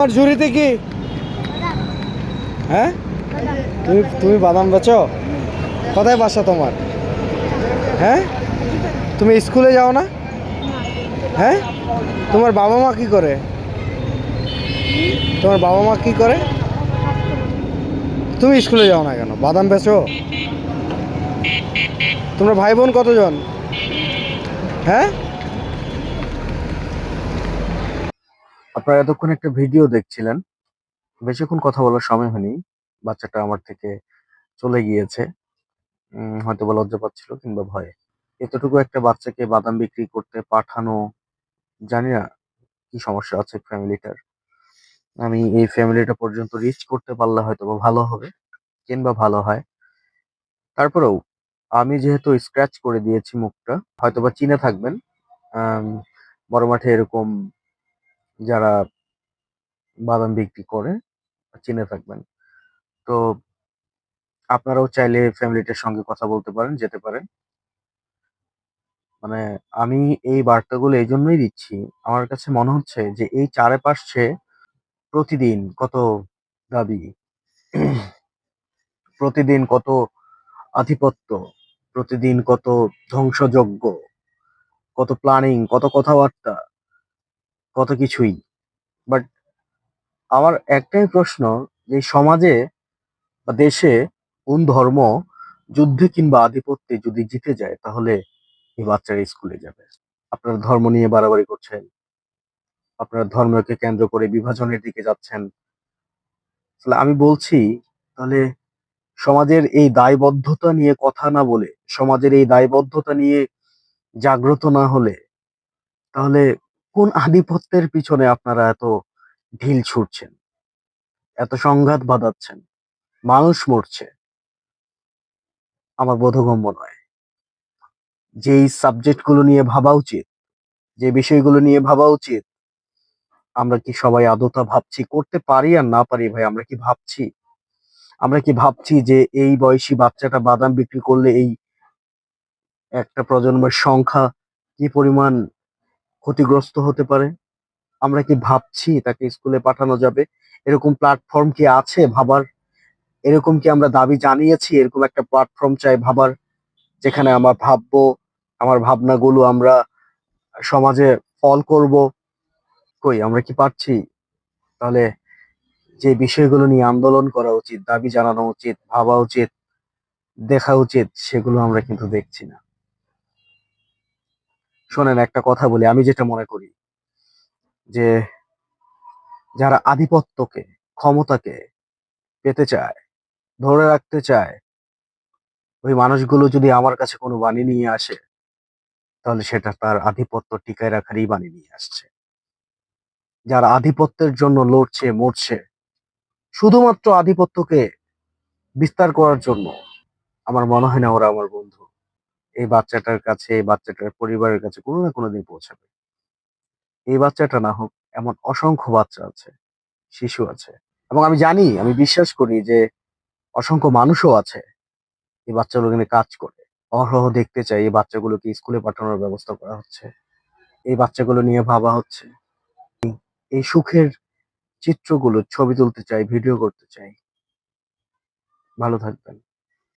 তোমার ঝুড়িতে কি? হ্যাঁ, তুমি তুমি বাদাম বেচো? কোথায় বাসা তোমার? হ্যাঁ, তুমি স্কুলে যাও না? হ্যাঁ, তোমার বাবা মা কি করে? তোমার বাবা মা কি করে? তুমি স্কুলে যাও না কেন? বাদাম বেচো? তোমরা ভাই বোন কতজন? হ্যাঁ, আপনারা এতক্ষণ একটা ভিডিও দেখছিলেন। বেশিক্ষণ কথা বলার সময় হয়নি। বাচ্চাটা আমার থেকে চলে গিয়েছে। হয়তোবা লজ্জা পাচ্ছিল কিংবা ভয়ে। এতটুকু একটা বাচ্চাকে বাদাম বিক্রি করতে পাঠানো, জানি না কি সমস্যা আছে ফ্যামিলিটার। আমি এই ফ্যামিলিটা পর্যন্ত রিচ করতে পারলে হয়তোবা ভালো হবে কিংবা ভালো হয়। তারপরেও আমি যেহেতু স্ক্র্যাচ করে দিয়েছি মুখটা, হয়তোবা চিনে থাকবেন। আম বড় মাঠে এরকম যারা বাদাম বিক্রি করে চিনে থাকবেন। তো আপনারাও চাইলে ফ্যামিলিটার সঙ্গে কথা বলতে পারেন, যেতে পারেন। মানে আমি এই বার্তাগুলো এইজন্যই দিচ্ছি। আমার কাছে মনে হচ্ছে যে এই চারপাশে প্রতিদিন কত দাবি, প্রতিদিন কত আধিপত্য, প্রতিদিন কত ধ্বংসযজ্ঞ, কত প্ল্যানিং, কত কথাবার্তা, কত কিছুই। বাট আমার একটাই প্রশ্ন, যে সমাজে বা দেশে কোন ধর্ম যুদ্ধে কিংবা আধিপত্যে যদি জিতে যায় তাহলে এই বাচ্চারা স্কুলে যাবে? আপনারা ধর্ম নিয়ে বাড়াবাড়ি করছেন, আপনারা ধর্মকে কেন্দ্র করে বিভাজনের দিকে যাচ্ছেন। তাহলে আমি বলছি, তাহলে সমাজের এই দায়বদ্ধতা নিয়ে কথা না বলে, সমাজের এই দায়বদ্ধতা নিয়ে জাগ্রত না হলে, তাহলে কোন আধিপত্যের পিছনে আপনারা এত ঢিল ছুটছেন, এত সংঘাত বাঁধাচ্ছেন, মানুষ মরছে? আমার বোধগম্য নয়। যেই সাবজেক্ট গুলো নিয়ে ভাবা উচিত, যে বিষয়গুলো নিয়ে ভাবা উচিত, আমরা কি সবাই আদৌ তা ভাবছি? করতে পারি আর না পারি ভাই, আমরা কি ভাবছি? আমরা কি ভাবছি যে এই বয়সী বাচ্চাটা বাদাম বিক্রি করলে এই একটা প্রজন্মের সংখ্যা কি পরিমাণ ক্ষতিগ্রস্ত হতে পারে? আমরা কি ভাবছি তাকে স্কুলে পাঠানো যাবে? এরকম প্ল্যাটফর্ম কি আছে ভাবার? এরকম কি আমরা দাবি জানিয়েছি এরকম একটা প্ল্যাটফর্ম চাই ভাবার, যেখানে আমরা ভাববো, আমার ভাবনাগুলো আমরা সমাজে ফল করব? কই, আমরা কি পারছি? তাহলে যে বিষয়গুলো নিয়ে আন্দোলন করা উচিত, দাবি জানানো উচিত, ভাবা উচিত, দেখা উচিত, সেগুলো আমরা কিন্তু দেখছি না। শোনেন, একটা কথা বলি, আমি যেটা মনে করি যে যারা আধিপত্যকে, ক্ষমতাকে পেতে চায়, ধরে রাখতে চায়, ওই মানুষগুলো যদি আমার কাছে কোনো বাণী নিয়ে আসে, তাহলে সেটা তার আধিপত্য টিকায় রাখারই বাণী নিয়ে আসছে। যারা আধিপত্যের জন্য লড়ছে, মরছে, শুধুমাত্র আধিপত্যকে বিস্তার করার জন্য, আমার মনে হয় না ওরা আমার বন্ধু। এই বাচ্চাটার কাছে, এই বাচ্চাটার পরিবারের কাছে কোনো না কোনোদিন পৌঁছাবে। এই বাচ্চাটা না হোক, এমন অসংখ্য বাচ্চা আছে, শিশু আছে, এবং আমি জানি, আমি বিশ্বাস করি যে অসংখ্য মানুষও আছে এই বাচ্চাগুলো নিয়ে কাজ করে। অহরহ দেখতে চাই এই বাচ্চাগুলোকে স্কুলে পাঠানোর ব্যবস্থা করা হচ্ছে, এই বাচ্চাগুলো নিয়ে ভাবা হচ্ছে। এই সুখের চিত্রগুলো ছবি তুলতে চাই, ভিডিও করতে চাই। ভালো থাকবেন।